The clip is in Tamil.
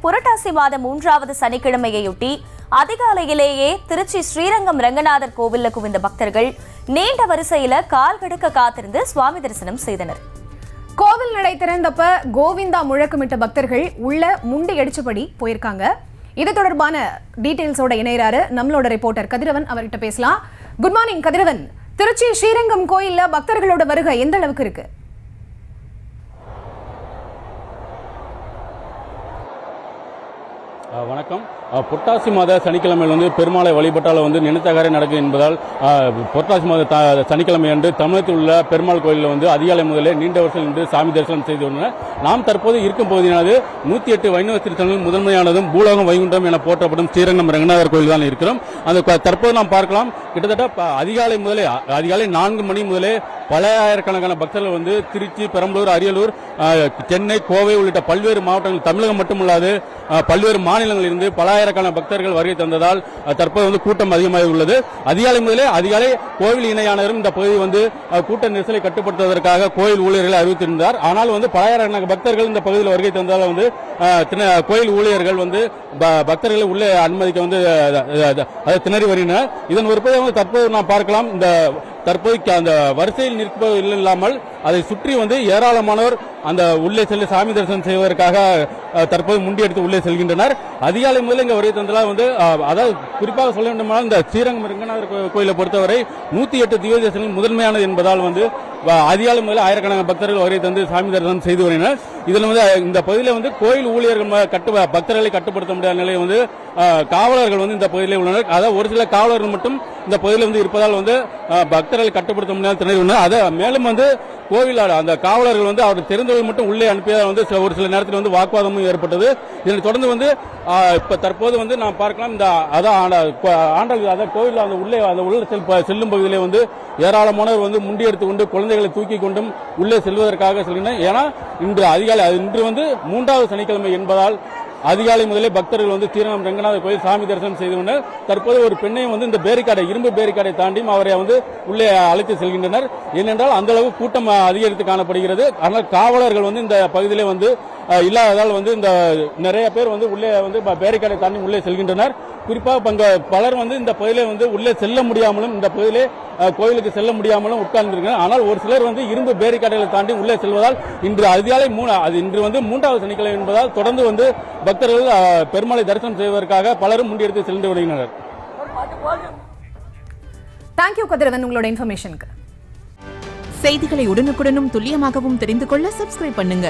புரட்டாசி மாதம் 3வது சனிக்கிழமையொட்டி அதிகாலையிலேயே திருச்சி ஸ்ரீரங்கம் ரங்கநாதர் கோவில்ல குவிந்த பக்தர்கள் நீண்ட வரிசையில கால் கடுக்க காத்திருந்து சுவாமி தரிசனம் செய்தனர். கோவில் நடை திறந்தப்ப கோவிந்தா முழக்கமிட்ட பக்தர்கள் உள்ள முண்டி அடிச்சபடி போயிருக்காங்க. இது தொடர்பான டீடைல்ஸோட இணையறாரு நம்மளோட ரிப்போர்ட்டர் கதிரவன். அவர்கிட்ட பேசலாம். குட் மார்னிங் கதிரவன். திருச்சி ஸ்ரீரங்கம் கோயில்ல பக்தர்களோட வருகை எந்த அளவுக்கு இருக்கு? வணக்கம். புரட்டாசி மாத சனிக்கிழமையில் பெருமாளை வழிபட்டால் நினைத்தகாரை நடக்கும் என்பதால் புரட்டாசி மாத சனிக்கிழமை அன்று தமிழகத்தில் உள்ள பெருமாள் கோயிலில் அதிகாலை முதலே நீண்ட வருஷம் நின்று சாமி தரிசனம் செய்து வந்தனர். நாம் தற்போது இருக்கும் பகுதியானது 108 வைணவ திருத்தலங்கள் முதன்மையானதும் பூலோகம் வைகுண்டம் என போற்றப்படும் ஸ்ரீரங்கம் ரங்கநாதர் கோயில் தான் இருக்கிறோம். அந்த தற்போது நாம் பார்க்கலாம். கிட்டத்தட்ட அதிகாலை 4 மணி முதலே பல ஆயிரக்கணக்கான பக்தர்கள் திருச்சி, பெரம்பலூர், அரியலூர், சென்னை, கோவை உள்ளிட்ட பல்வேறு மாவட்டங்கள், தமிழகம் மட்டுமல்லாது பல்வேறு மாநிலங்களில் இருந்து பல ஆயிரக்கணக்கான பக்தர்கள் வருகை தந்ததால் தற்போது கூட்டம் அதிகமாக உள்ளது. அதிகாலை கோவில் இணையானரும் இந்த பகுதி கூட்ட நெரிசலை கட்டுப்படுத்துவதற்காக கோயில் ஊழியர்களை அறிவித்திருந்தார். ஆனால் பல ஆயிரக்கணக்கான பக்தர்கள் இந்த பகுதியில் வருகை தந்ததால் கோயில் ஊழியர்கள் பக்தர்களை உள்ளே அனுமதிக்க திணறி வருகின்றனர். இதன் ஒரு தற்போது நாம் பார்க்கலாம். இந்த தற்போதைக்கு அந்த வரிசையில் நிற்பது இல்லாமல் அதை சுற்றி ஏராளமானோர் அந்த உள்ளே செல்ல சாமி தரிசனம் செய்வதற்காக தற்போது முண்டியெடுத்து உள்ளே செல்கின்றனர். அதிகாலை முதல் இங்க வருகை தந்ததால் அதாவது குறிப்பாக சொல்ல வேண்டுமானால் இந்த ஸ்ரீரங்கம் ரங்கநாதர் கோயிலை பொறுத்தவரை 108 திவ்ய தேசங்கள் முதன்மையானது என்பதால் அதிகாலை முதல் ஆயிரக்கணக்கான பக்தர்கள் வருகை தந்து சாமி தரிசனம் செய்து வருகின்றனர். இதில் இந்த பகுதியில் கோயில் ஊழியர்கள் பக்தர்களை கட்டுப்படுத்த முடியாத நிலையில் காவலர்கள் இந்த பகுதியில் உள்ளனர். அதாவது ஒரு சில காவலர்கள் மட்டும் இந்த பகுதியில் இருப்பதால் பக்தர்களை கட்டுப்படுத்த முடியாத திணறி உள்ளனர். மேலும் கோவில் அந்த காவலர்கள் அவர் தெரிந்தவர்கள் மட்டும் உள்ளே அனுப்பியதால் ஒரு சில நேரத்தில் வாக்குவாதமும் ஏற்பட்டது. இதனைத் தொடர்ந்து இப்ப தற்போது நாம் பார்க்கலாம். இந்த ஆண்டல் கோவில் அந்த உள்ளே செல்லும் பகுதியிலே ஏராளமானவர் முண்டி எடுத்துக்கொண்டு குழந்தைகளை தூக்கி கொண்டும் உள்ளே செல்வதற்காக செல்கின்றனர். ஏன்னா இன்று 3வது சனிக்கிழமை என்பதால் அதிகாலை முதலே பக்தர்கள் ஸ்ரீரங்கம் ரங்கநாதர் கோயில் சாமி தரிசனம் செய்து தற்போது ஒரு பெண்ணையும் இந்த இரும்பு பேரிக்காடை தாண்டியும் அவரை உள்ளே அழைத்து செல்கின்றனர். ஏனென்றால் அந்த அளவு கூட்டம் அதிகரித்து காணப்படுகிறது. ஆனால் காவலர்கள் இந்த பகுதியிலே இல்லாததால் இந்த நிறைய பேர் உள்ளே பேரிக்காடை தாண்டி உள்ளே செல்கின்றனர். குறிப்பாக பலர் இந்த பகுதியிலே உள்ளே செல்ல முடியாமலும் இந்த பகுதியிலே கோயிலுக்கு செல்ல முடியாமலும் உட்கார்ந்திருக்கிறார். ஆனால் ஒரு சிலர் இரும்பு பேரிக்காடைகளை தாண்டி உள்ளே செல்வதால் இன்று அதிகாலை இன்று 3வது சனிக்கிழமை என்பதால் தொடர்ந்து பக்தர்கள் பெருமாளை தரிசனம் செய்வதற்காக பலரும் முண்டியெடுத்து சென்று வருகின்றனர். தேங்க்யூ கதிரவன் உங்களோட இன்ஃபர்மேஷனுக்கு. செய்திகளை உடனுக்குடனும் துல்லியமாகவும் தெரிந்து கொள்ள சப்ஸ்கிரைப் பண்ணுங்க.